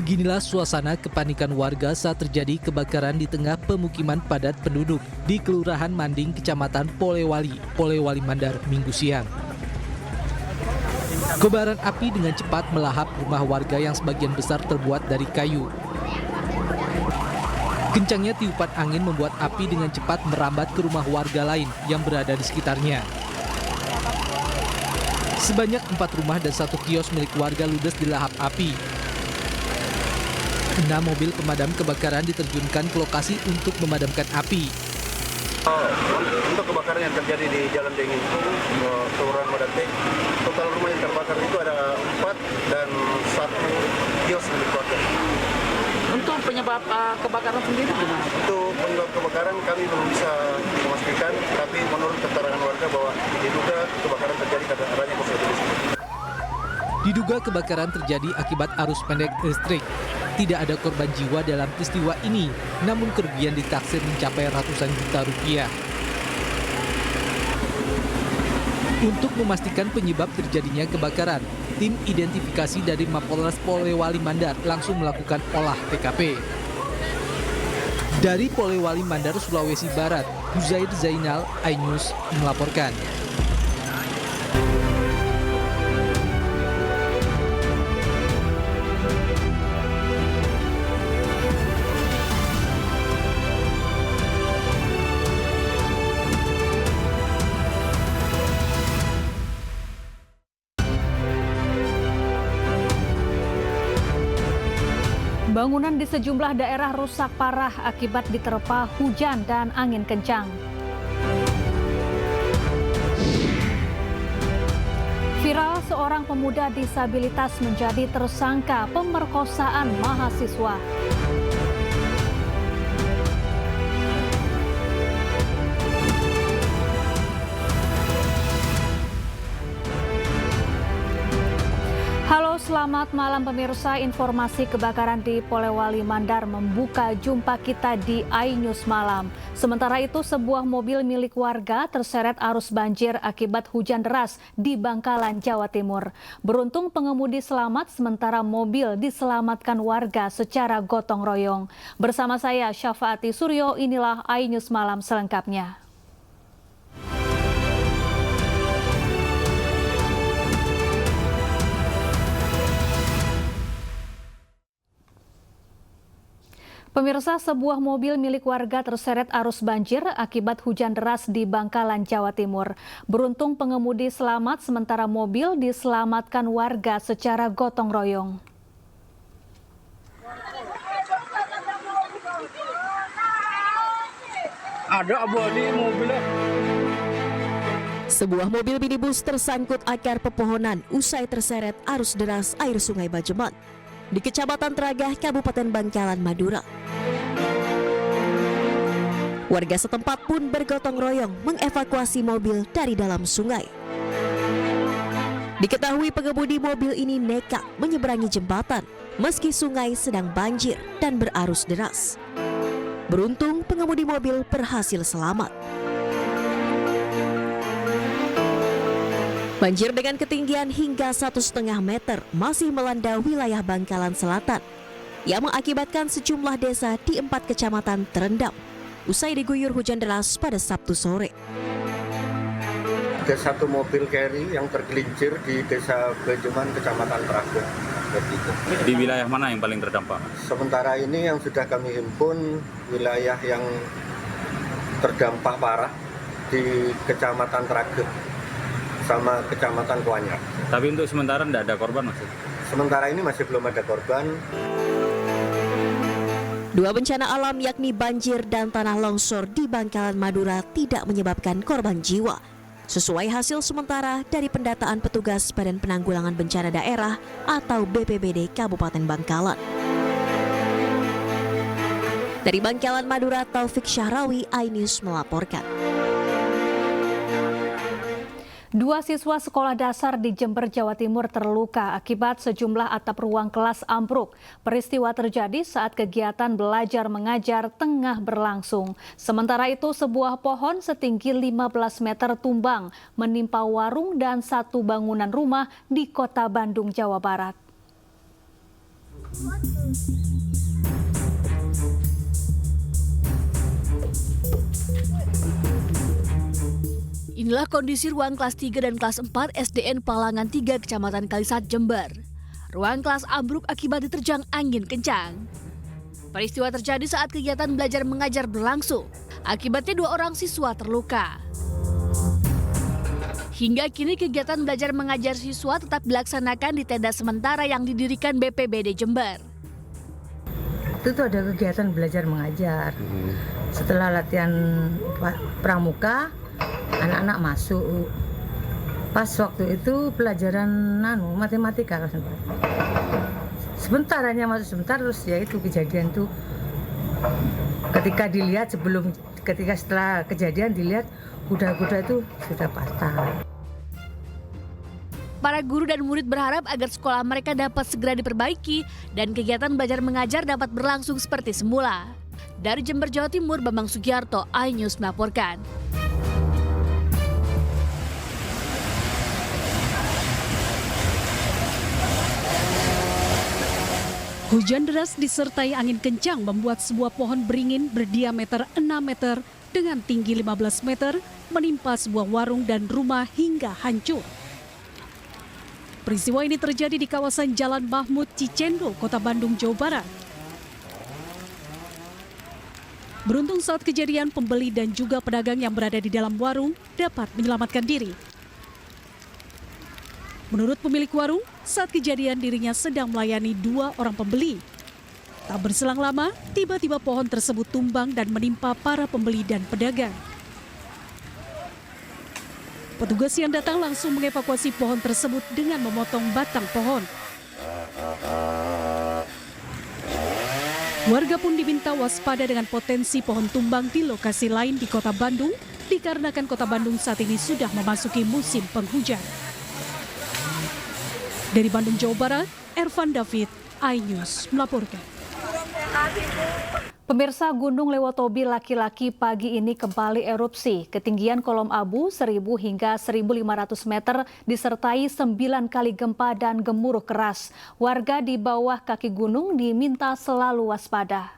Beginilah suasana kepanikan warga saat terjadi kebakaran di tengah pemukiman padat penduduk di Kelurahan Manding, Kecamatan Polewali Mandar, Minggu siang. Kobaran api dengan cepat melahap rumah warga yang sebagian besar terbuat dari kayu. Kencangnya tiupan angin membuat api dengan cepat merambat ke rumah warga lain yang berada di sekitarnya. Sebanyak 4 rumah dan 1 kios milik warga ludes dilahap api. 6 mobil pemadam kebakaran diterjunkan ke lokasi untuk memadamkan api. Untuk kebakaran yang terjadi di Jalan Dengin itu, Kelurahan Madate, total rumah yang terbakar itu ada 4 dan 1 kios milik warga. Untuk penyebab kebakaran sendiri gimana? Untuk penyebab kebakaran kami belum bisa memastikan, tapi menurut keterangan warga bahwa diduga kebakaran terjadi karena adanya korsleting listrik. Diduga kebakaran terjadi akibat arus pendek listrik. Tidak ada korban jiwa dalam peristiwa ini, namun kerugian ditaksir mencapai ratusan juta rupiah. Untuk memastikan penyebab terjadinya kebakaran, tim identifikasi dari Mapolres Polewali Mandar langsung melakukan olah TKP. Dari Polewali Mandar, Sulawesi Barat, Huzair Zainal, iNews melaporkan. Bangunan di sejumlah daerah rusak parah akibat diterpa hujan dan angin kencang. Viral, seorang pemuda disabilitas menjadi tersangka pemerkosaan mahasiswa. Halo, selamat malam pemirsa. Informasi kebakaran di Polewali Mandar membuka jumpa kita di iNews Malam. Sementara itu, sebuah mobil milik warga terseret arus banjir akibat hujan deras di Bangkalan, Jawa Timur. Beruntung pengemudi selamat, sementara mobil diselamatkan warga secara gotong royong. Bersama saya, Syafaati Suryo, inilah iNews Malam selengkapnya. Pemirsa, sebuah mobil milik warga terseret arus banjir akibat hujan deras di Bangkalan, Jawa Timur. Beruntung pengemudi selamat, sementara mobil diselamatkan warga secara gotong royong. Ada abadi mobilnya. Sebuah mobil minibus tersangkut akar pepohonan usai terseret arus deras air Sungai Bajeman di Kecamatan Tragah, Kabupaten Bangkalan, Madura. Warga setempat pun bergotong royong mengevakuasi mobil dari dalam sungai. Diketahui pengemudi mobil ini nekat menyeberangi jembatan meski sungai sedang banjir dan berarus deras. Beruntung pengemudi mobil berhasil selamat. Banjir dengan ketinggian hingga 1,5 meter masih melanda wilayah Bangkalan Selatan yang mengakibatkan sejumlah desa di 4 kecamatan terendam usai diguyur hujan deras pada Sabtu sore. Ada 1 mobil carry yang tergelincir di Desa Bajeman, Kecamatan Tragah. Di wilayah mana yang paling terdampak? Sementara ini yang sudah kami himpun, wilayah yang terdampak parah di Kecamatan Tragah sama Kecamatan Kuanyar. Tapi untuk sementara tidak ada korban, Mas? Sementara ini masih belum ada korban. 2 bencana alam yakni banjir dan tanah longsor di Bangkalan, Madura tidak menyebabkan korban jiwa. Sesuai hasil sementara dari pendataan petugas Badan Penanggulangan Bencana Daerah atau BPBD Kabupaten Bangkalan. Dari Bangkalan, Madura, Taufik Syahrawi, iNews melaporkan. 2 siswa sekolah dasar di Jember, Jawa Timur terluka akibat sejumlah atap ruang kelas ambruk. Peristiwa terjadi saat kegiatan belajar mengajar tengah berlangsung. Sementara itu, sebuah pohon setinggi 15 meter tumbang menimpa warung dan 1 bangunan rumah di Kota Bandung, Jawa Barat. Inilah kondisi ruang kelas 3 dan kelas 4 SDN Palangan 3 Kecamatan Kalisat, Jember. Ruang kelas ambruk akibat diterjang angin kencang. Peristiwa terjadi saat kegiatan belajar mengajar berlangsung. Akibatnya 2 orang siswa terluka. Hingga kini kegiatan belajar mengajar siswa tetap dilaksanakan di tenda sementara yang didirikan BPBD Jember. Itu tuh ada kegiatan belajar mengajar. Setelah latihan pramuka, anak-anak masuk. Pas waktu itu pelajaran matematika sebentar hanya masuk sebentar, terus ya itu kejadian tuh ketika setelah kejadian dilihat kuda-kuda itu sudah patah. Para guru dan murid berharap agar sekolah mereka dapat segera diperbaiki dan kegiatan belajar mengajar dapat berlangsung seperti semula. Dari Jember, Jawa Timur, Bambang Sugiarto, iNews melaporkan. Hujan deras disertai angin kencang membuat sebuah pohon beringin berdiameter 6 meter dengan tinggi 15 meter menimpa sebuah warung dan rumah hingga hancur. Peristiwa ini terjadi di kawasan Jalan Mahmud Cicendo, Kota Bandung, Jawa Barat. Beruntung saat kejadian, pembeli dan juga pedagang yang berada di dalam warung dapat menyelamatkan diri. Menurut pemilik warung, saat kejadian dirinya sedang melayani 2 orang pembeli. Tak berselang lama, tiba-tiba pohon tersebut tumbang dan menimpa para pembeli dan pedagang. Petugas yang datang langsung mengevakuasi pohon tersebut dengan memotong batang pohon. Warga pun diminta waspada dengan potensi pohon tumbang di lokasi lain di Kota Bandung, dikarenakan Kota Bandung saat ini sudah memasuki musim penghujan. Dari Bandung, Jawa Barat, Ervan David, iNews melaporkan. Pemirsa, Gunung Lewotobi laki-laki pagi ini kembali erupsi. Ketinggian kolom abu 1.000 hingga 1.500 meter disertai 9 kali gempa dan gemuruh keras. Warga di bawah kaki gunung diminta selalu waspada.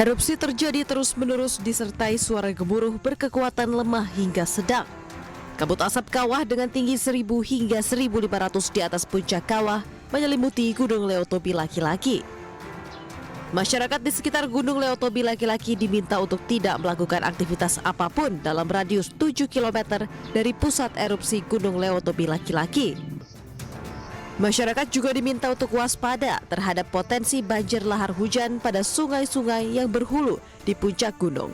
Erupsi terjadi terus-menerus disertai suara gemuruh berkekuatan lemah hingga sedang. Kabut asap kawah dengan tinggi 1.000 hingga 1.500 di atas puncak kawah menyelimuti Gunung Lewotobi laki-laki. Masyarakat di sekitar Gunung Lewotobi laki-laki diminta untuk tidak melakukan aktivitas apapun dalam radius 7 km dari pusat erupsi Gunung Lewotobi laki-laki. Masyarakat juga diminta untuk waspada terhadap potensi banjir lahar hujan pada sungai-sungai yang berhulu di puncak gunung.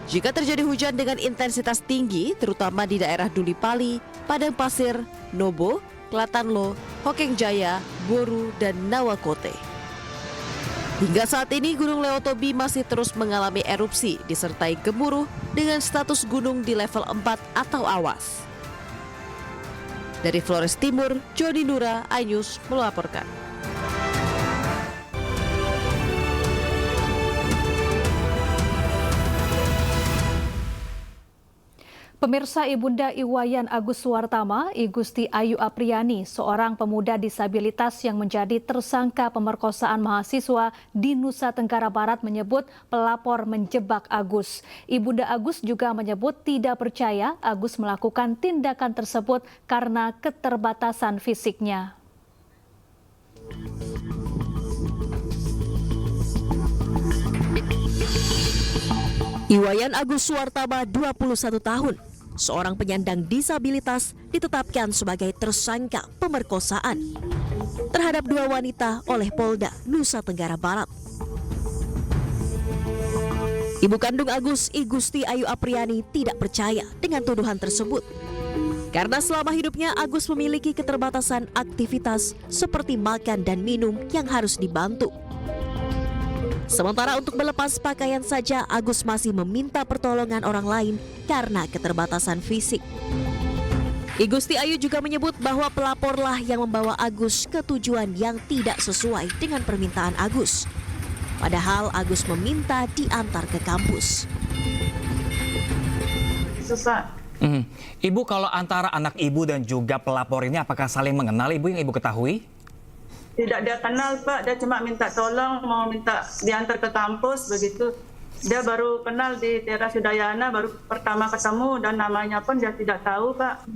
Jika terjadi hujan dengan intensitas tinggi, terutama di daerah Duli Pali, Padang Pasir, Nobo, Klatanlo, Hokeng Jaya, Boru, dan Nawakote. Hingga saat ini Gunung Lewotobi masih terus mengalami erupsi disertai gemuruh dengan status gunung di level 4 atau awas. Dari Flores Timur, Joni Nura, iNews melaporkan. Pemirsa, Ibunda Iwayan Agus Suwartama, I Gusti Ayu Apriani, seorang pemuda disabilitas yang menjadi tersangka pemerkosaan mahasiswa di Nusa Tenggara Barat menyebut pelapor menjebak Agus. Ibunda Agus juga menyebut tidak percaya Agus melakukan tindakan tersebut karena keterbatasan fisiknya. Iwayan Agus Suwartama, 21 tahun, seorang penyandang disabilitas, ditetapkan sebagai tersangka pemerkosaan terhadap 2 wanita oleh Polda Nusa Tenggara Barat. Ibu kandung Agus, I Gusti Ayu Apriani, tidak percaya dengan tuduhan tersebut. Karena selama hidupnya Agus memiliki keterbatasan aktivitas seperti makan dan minum yang harus dibantu. Sementara untuk melepas pakaian saja Agus masih meminta pertolongan orang lain karena keterbatasan fisik. I Gusti Ayu juga menyebut bahwa pelaporlah yang membawa Agus ke tujuan yang tidak sesuai dengan permintaan Agus. Padahal Agus meminta diantar ke kampus. Ibu, kalau antara anak ibu dan juga pelapor ini apakah saling mengenal, Ibu, yang Ibu ketahui? Tidak dia kenal, Pak. Dia cuma minta tolong, mau minta diantar ke kampus, begitu. Dia baru kenal di Teras Udayana, baru pertama ketemu, dan namanya pun dia tidak tahu, Pak.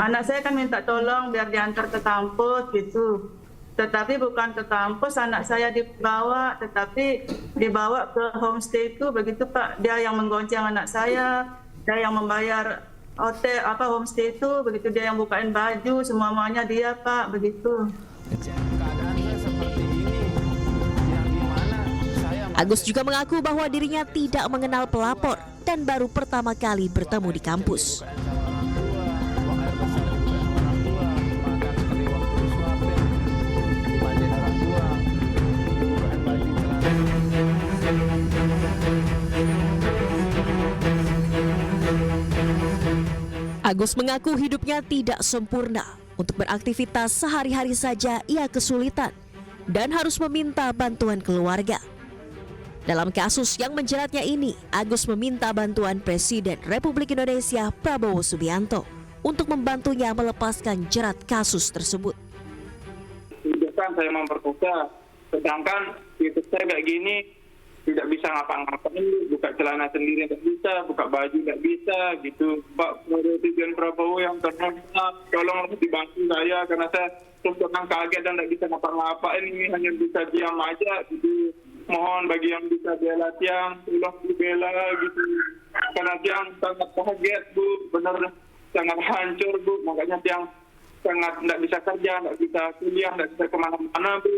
Anak saya kan minta tolong biar diantar ke kampus, gitu. Tetapi bukan ke kampus, anak saya dibawa, tetapi dibawa ke homestay itu, begitu, Pak. Dia yang menggonceng anak saya, dia yang membayar hotel, homestay itu, begitu. Dia yang bukain baju, semuanya dia, Pak, begitu. Agus juga mengaku bahwa dirinya tidak mengenal pelapor dan baru pertama kali bertemu di kampus. Agus mengaku hidupnya tidak sempurna. Untuk beraktivitas sehari-hari saja ia kesulitan dan harus meminta bantuan keluarga. Dalam kasus yang menjeratnya ini, Agus meminta bantuan Presiden Republik Indonesia Prabowo Subianto untuk membantunya melepaskan jerat kasus tersebut. Kan saya memperkosa, sedangkan hidup saya kayak gini, tidak bisa ngapa-ngapain, buka celana sendiri tidak bisa, buka baju tidak bisa, gitu. Pak Presiden Prabowo yang terhormat, tolong dibantu saya karena saya terus terang kaget dan tidak bisa ngapa-ngapain, ini hanya bisa diam aja, gitu. Mohon bagi yang bisa bela Tiang, tolong dibela, gitu. Karena Tiang sangat kaget, Bu, benar sangat hancur, Bu, makanya Tiang sangat tidak bisa kerja, tidak bisa kuliah, tidak bisa kemana-mana, Bu.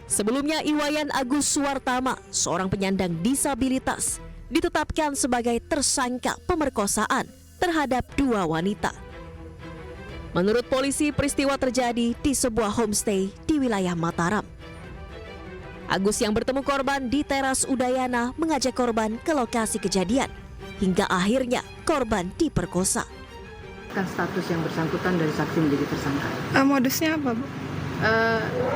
Sebelumnya, Iwayan Agus Suwartama, seorang penyandang disabilitas, ditetapkan sebagai tersangka pemerkosaan terhadap 2 wanita. Menurut polisi, peristiwa terjadi di sebuah homestay di wilayah Mataram. Agus yang bertemu korban di Teras Udayana mengajak korban ke lokasi kejadian, hingga akhirnya korban diperkosa. Kan status yang bersangkutan dari saksi menjadi tersangka. Modusnya apa, Bu?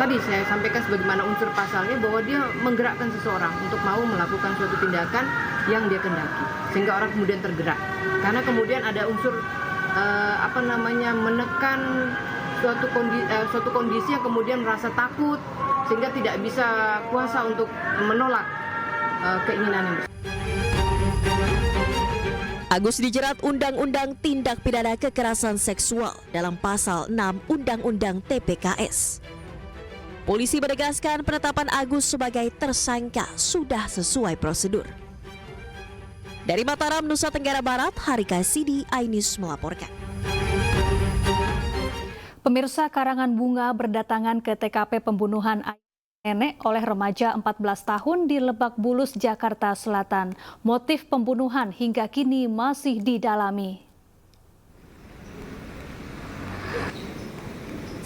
Tadi saya sampaikan sebagaimana unsur pasalnya bahwa dia menggerakkan seseorang untuk mau melakukan suatu tindakan yang dia kendaki, sehingga orang kemudian tergerak. Karena kemudian ada unsur menekan suatu kondisi yang kemudian merasa takut sehingga tidak bisa kuasa untuk menolak keinginan yang Agus dijerat Undang-Undang Tindak Pidana Kekerasan Seksual dalam Pasal 6 Undang-Undang TPKS. Polisi menegaskan penetapan Agus sebagai tersangka sudah sesuai prosedur. Dari Mataram, Nusa Tenggara Barat, Harika Sidi, iNews melaporkan. Pemirsa, karangan bunga berdatangan ke TKP pembunuhan nenek oleh remaja 14 tahun di Lebak Bulus, Jakarta Selatan. Motif pembunuhan hingga kini masih didalami.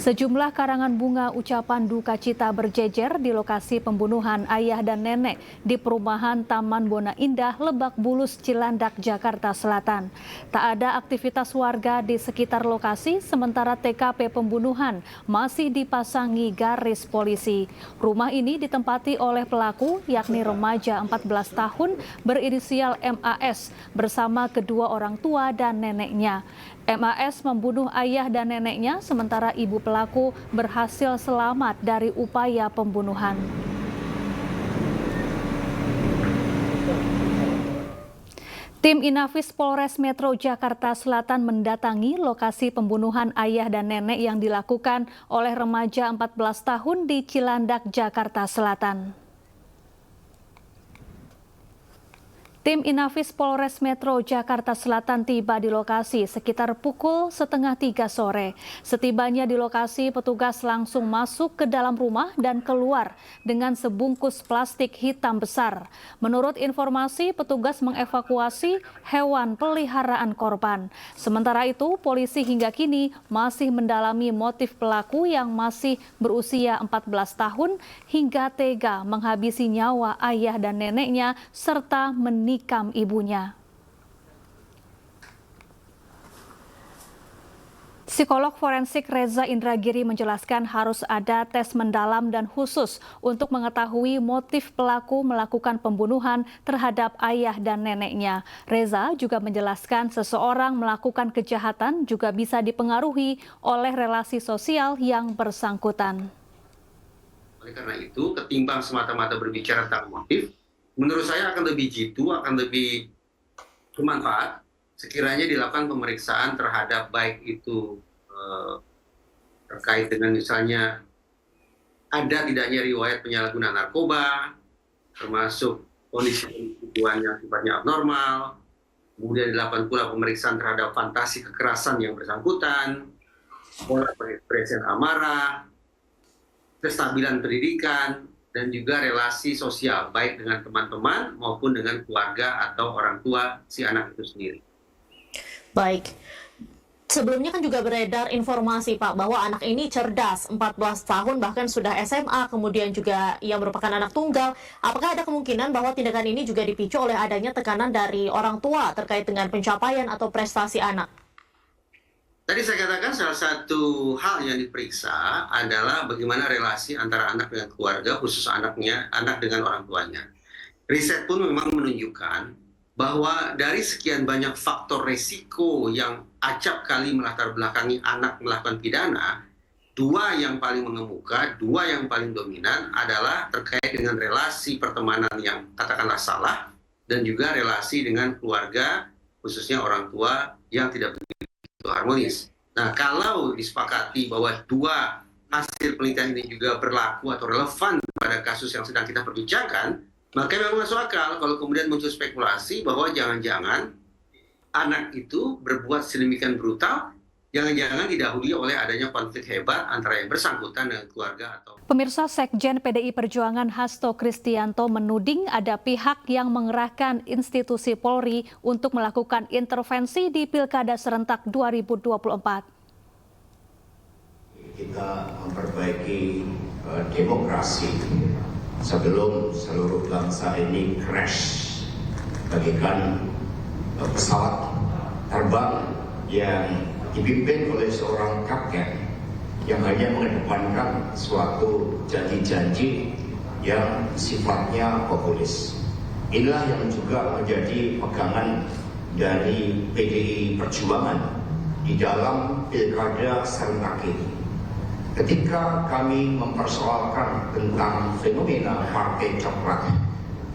Sejumlah karangan bunga ucapan duka cita berjejer di lokasi pembunuhan ayah dan nenek di perumahan Taman Bona Indah, Lebak Bulus, Cilandak, Jakarta Selatan. Tak ada aktivitas warga di sekitar lokasi, sementara TKP pembunuhan masih dipasangi garis polisi. Rumah ini ditempati oleh pelaku, yakni remaja 14 tahun berinisial MAS bersama kedua orang tua dan neneknya. MAS membunuh ayah dan neneknya, sementara ibu pelaku berhasil selamat dari upaya pembunuhan. Tim Inafis Polres Metro Jakarta Selatan mendatangi lokasi pembunuhan ayah dan nenek yang dilakukan oleh remaja 14 tahun di Cilandak, Jakarta Selatan. Tim Inafis Polres Metro Jakarta Selatan tiba di lokasi sekitar pukul 2:30 sore. Setibanya di lokasi, petugas langsung masuk ke dalam rumah dan keluar dengan sebungkus plastik hitam besar. Menurut informasi, petugas mengevakuasi hewan peliharaan korban. Sementara itu, polisi hingga kini masih mendalami motif pelaku yang masih berusia 14 tahun hingga tega menghabisi nyawa ayah dan neneknya serta menikam ibunya. Psikolog forensik Reza Indragiri menjelaskan harus ada tes mendalam dan khusus untuk mengetahui motif pelaku melakukan pembunuhan terhadap ayah dan neneknya. Reza juga menjelaskan seseorang melakukan kejahatan juga bisa dipengaruhi oleh relasi sosial yang bersangkutan. Oleh karena itu, ketimbang semata-mata berbicara tentang motif, menurut saya akan lebih jitu, akan lebih bermanfaat sekiranya dilakukan pemeriksaan terhadap baik itu terkait dengan misalnya ada tidaknya riwayat penyalahgunaan narkoba, termasuk kondisi kejiwaan yang sifatnya abnormal, kemudian dilakukan pula pemeriksaan terhadap fantasi kekerasan yang bersangkutan, pola pengekspresian amarah, kestabilan pendidikan, dan juga relasi sosial, baik dengan teman-teman maupun dengan keluarga atau orang tua si anak itu sendiri. Baik. Sebelumnya kan juga beredar informasi, Pak, bahwa anak ini cerdas, 14 tahun bahkan sudah SMA, kemudian juga ia merupakan anak tunggal. Apakah ada kemungkinan bahwa tindakan ini juga dipicu oleh adanya tekanan dari orang tua terkait dengan pencapaian atau prestasi anak? Tadi saya katakan salah satu hal yang diperiksa adalah bagaimana relasi antara anak dengan keluarga, khusus anak dengan orang tuanya. Riset pun memang menunjukkan bahwa dari sekian banyak faktor resiko yang acap kali melatar belakangi anak melakukan pidana, dua yang paling mengemuka, dua yang paling dominan adalah terkait dengan relasi pertemanan yang katakanlah salah, dan juga relasi dengan keluarga, khususnya orang tua yang tidak begitu harmonis. Nah, kalau disepakati bahwa dua hasil penelitian ini juga berlaku atau relevan pada kasus yang sedang kita perbincangkan, maka memang masuk akal kalau kemudian muncul spekulasi bahwa jangan-jangan anak itu berbuat sedemikian brutal, jangan-jangan didahului oleh adanya konflik hebat antara yang bersangkutan dengan keluarga atau... Pemirsa, Sekjen PDI Perjuangan Hasto Kristianto menuding ada pihak yang mengerahkan institusi Polri untuk melakukan intervensi di Pilkada serentak 2024. Kita memperbaiki demokrasi sebelum seluruh bangsa ini crash bagaikan pesawat terbang yang dipimpin oleh seorang kapten yang hanya mengedepankan suatu janji-janji yang sifatnya populis. Inilah yang juga menjadi pegangan dari PDI Perjuangan di dalam Pilkada serentak ini. Ketika kami mempersoalkan tentang fenomena partai coklat,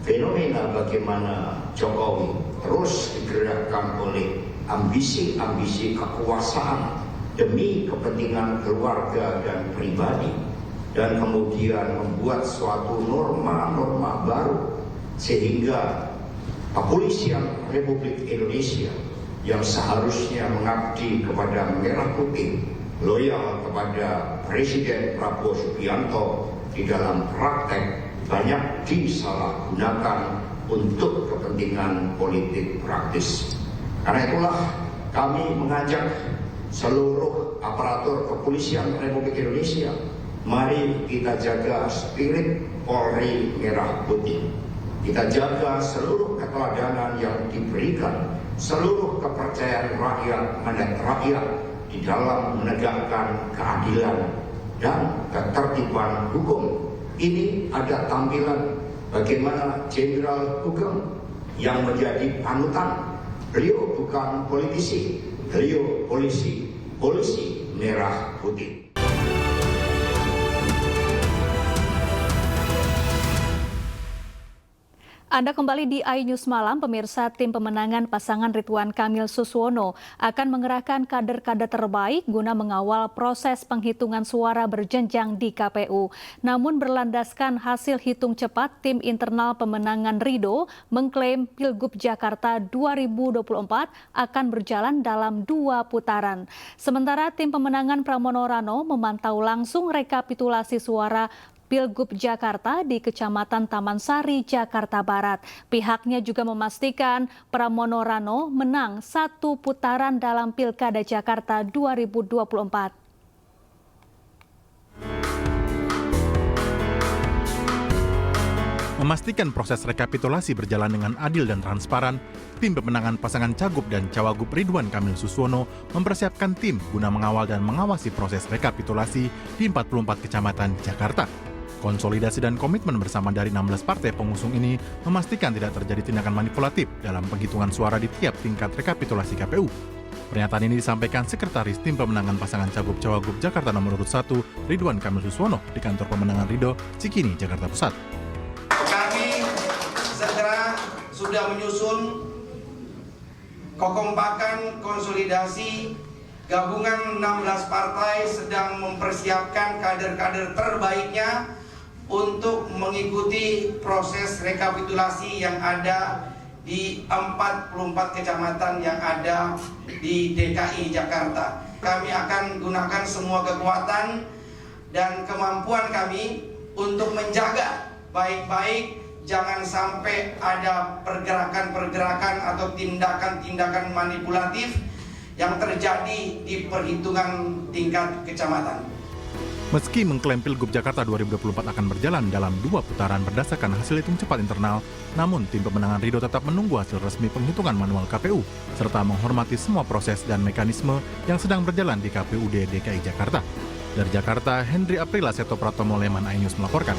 fenomena bagaimana Jokowi terus digerakkan oleh ambisi-ambisi kekuasaan demi kepentingan keluarga dan pribadi, dan kemudian membuat suatu norma-norma baru sehingga kepolisian Republik Indonesia yang seharusnya mengabdi kepada merah putih, loyal kepada Presiden Prabowo Subianto, di dalam praktek banyak disalahgunakan untuk kepentingan politik praktis. Karena itulah kami mengajak seluruh aparatur kepolisian Republik Indonesia, mari kita jaga spirit Polri Merah Putih. Kita jaga seluruh keteladanan yang diberikan, seluruh kepercayaan rakyat, mandat rakyat di dalam menegakkan keadilan dan ketertiban hukum. Ini ada tampilan bagaimana Jenderal Hugeng yang menjadi panutan. Beliau bukan politisi, beliau polisi merah putih. Anda kembali di iNews Malam, pemirsa. Tim pemenangan pasangan Ridwan Kamil Suswono akan mengerahkan kader-kader terbaik guna mengawal proses penghitungan suara berjenjang di KPU. Namun berlandaskan hasil hitung cepat, tim internal pemenangan Ridho mengklaim Pilgub Jakarta 2024 akan berjalan dalam 2 putaran. Sementara tim pemenangan Pramono Rano memantau langsung rekapitulasi suara Pilgub Jakarta di Kecamatan Taman Sari, Jakarta Barat. Pihaknya juga memastikan Pramono Rano menang 1 putaran dalam Pilkada Jakarta 2024. memastikan proses rekapitulasi berjalan dengan adil dan transparan, tim pemenangan pasangan Cagup dan Cawagup Ridwan Kamil Suswono mempersiapkan tim guna mengawal dan mengawasi proses rekapitulasi di 44 kecamatan Jakarta. Konsolidasi dan komitmen bersama dari 16 partai pengusung ini memastikan tidak terjadi tindakan manipulatif dalam penghitungan suara di tiap tingkat rekapitulasi KPU. Pernyataan ini disampaikan Sekretaris Tim Pemenangan Pasangan Cagup Cawagup Jakarta nomor urut 1, Ridwan Kamil Suswono di Kantor Pemenangan Ridho, Cikini, Jakarta Pusat. Kami segera sudah menyusun kekompakan konsolidasi gabungan 16 partai sedang mempersiapkan kader-kader terbaiknya untuk mengikuti proses rekapitulasi yang ada di 44 kecamatan yang ada di DKI Jakarta. Kami akan gunakan semua kekuatan dan kemampuan kami untuk menjaga baik-baik jangan sampai ada pergerakan-pergerakan atau tindakan-tindakan manipulatif yang terjadi di perhitungan tingkat kecamatan. Meski mengklaim Pilgub Jakarta 2024 akan berjalan dalam 2 putaran berdasarkan hasil hitung cepat internal, namun tim pemenangan Ridho tetap menunggu hasil resmi penghitungan manual KPU, serta menghormati semua proses dan mekanisme yang sedang berjalan di KPUD DKI Jakarta. Dari Jakarta, Hendri Aprila, Seto Pratomo, Leman iNews melaporkan.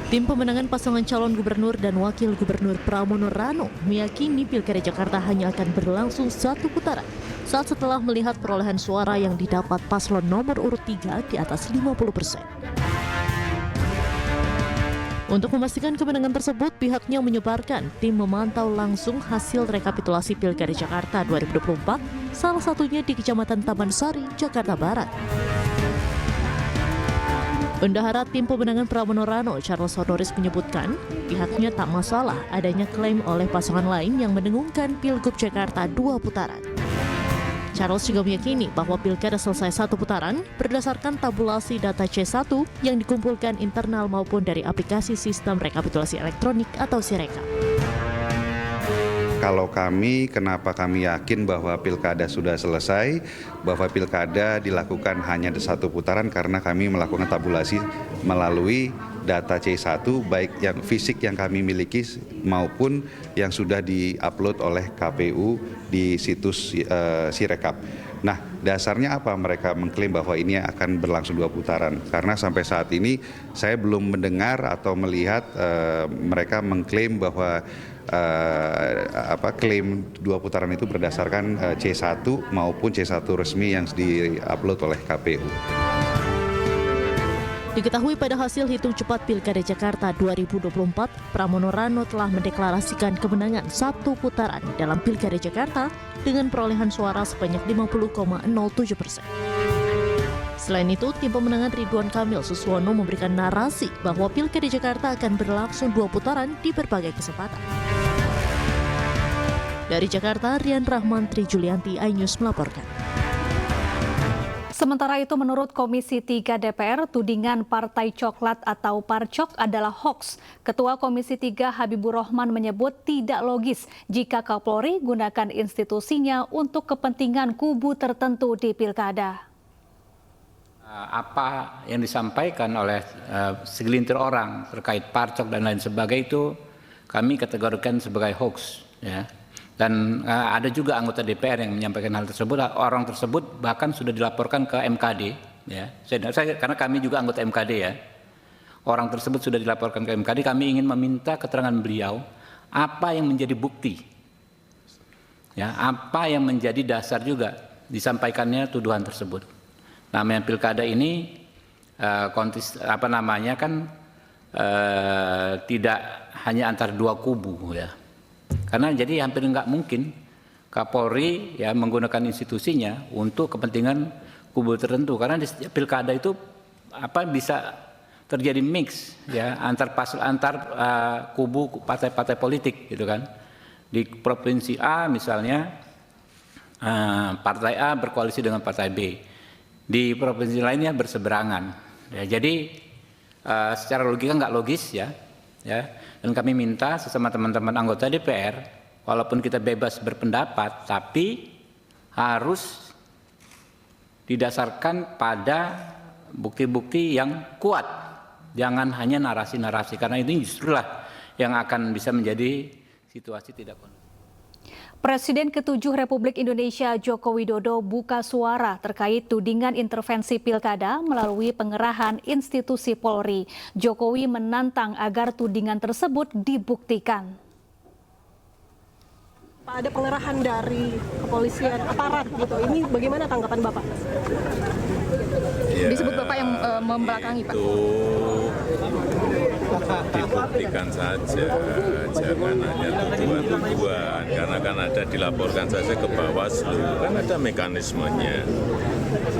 Tim pemenangan pasangan calon gubernur dan wakil gubernur Pramono Rano meyakini Pilkada Jakarta hanya akan berlangsung 1 putaran setelah melihat perolehan suara yang didapat paslon nomor urut 3 di atas 50%. Untuk memastikan kemenangan tersebut, pihaknya menyebarkan tim memantau langsung hasil rekapitulasi Pilkada Jakarta 2024, salah satunya di Kecamatan Taman Sari, Jakarta Barat. Bendahara tim pemenangan Pramono Rano, Charles Honoris menyebutkan, pihaknya tak masalah adanya klaim oleh pasangan lain yang mendengungkan Pilgub Jakarta 2 putaran. Charles juga meyakini bahwa pilkada selesai 1 putaran berdasarkan tabulasi data C1 yang dikumpulkan internal maupun dari aplikasi sistem rekapitulasi elektronik atau Sirekap. Kalau kami, kenapa kami yakin bahwa pilkada sudah selesai, bahwa pilkada dilakukan hanya 1 putaran karena kami melakukan tabulasi melalui data C1, baik yang fisik yang kami miliki maupun yang sudah di-upload oleh KPU di situs Sirekap. Nah, dasarnya apa mereka mengklaim bahwa ini akan berlangsung 2 putaran? Karena sampai saat ini saya belum mendengar atau melihat mereka mengklaim bahwa klaim 2 putaran itu berdasarkan C1 maupun C1 resmi yang di-upload oleh KPU. Diketahui pada hasil hitung cepat Pilkada Jakarta 2024, Pramono Rano telah mendeklarasikan kemenangan 1 putaran dalam Pilkada Jakarta dengan perolehan suara sebanyak 50,07%. Selain itu, tim pemenangan Ridwan Kamil Suswono memberikan narasi bahwa Pilkada Jakarta akan berlangsung 2 putaran di berbagai kesempatan. Dari Jakarta, Rian Rahman, Tri Julianti, iNews melaporkan. Sementara itu, menurut Komisi 3 DPR, tudingan Partai Coklat atau Parcok adalah hoaks. Ketua Komisi 3 Habibur Rahman menyebut tidak logis jika Kapolri gunakan institusinya untuk kepentingan kubu tertentu di pilkada. Apa yang disampaikan oleh segelintir orang terkait Parcok dan lain sebagainya itu kami kategorikan sebagai hoaks, ya. Dan ada juga anggota DPR yang menyampaikan hal tersebut. Orang tersebut bahkan sudah dilaporkan ke MKD, ya. Karena kami juga anggota MKD, ya. Orang tersebut sudah dilaporkan ke MKD. Kami ingin meminta keterangan beliau apa yang menjadi bukti, ya, apa yang menjadi dasar juga disampaikannya tuduhan tersebut. Namanya pilkada ini tidak hanya antara 2 kubu, ya. Karena jadi hampir nggak mungkin Kapolri ya menggunakan institusinya untuk kepentingan kubu tertentu, karena di pilkada itu bisa terjadi mix, ya, antar kubu partai-partai politik gitu kan. Di provinsi A misalnya partai A berkoalisi dengan partai B, di provinsi lainnya berseberangan, ya. Jadi secara logika nggak logis, ya. Dan kami minta sesama teman-teman anggota DPR, walaupun kita bebas berpendapat, tapi harus didasarkan pada bukti-bukti yang kuat. Jangan hanya narasi-narasi, karena ini justrulah yang akan bisa menjadi situasi tidak kondusif. Presiden ke-7 Republik Indonesia Joko Widodo buka suara terkait tudingan intervensi pilkada melalui pengerahan institusi Polri. Jokowi menantang agar tudingan tersebut dibuktikan. Pak, ada pengerahan dari kepolisian, aparat gitu. Ini bagaimana tanggapan Bapak? Ya, disebut Bapak yang membelakangi, Pak. Itu dibuktikan saja, jangan hanya tuduhan-tuduhan. Karena kan ada dilaporkan saja ke Bawaslu, kan ada mekanismenya.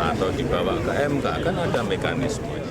Atau dibawa ke MK, kan ada mekanismenya.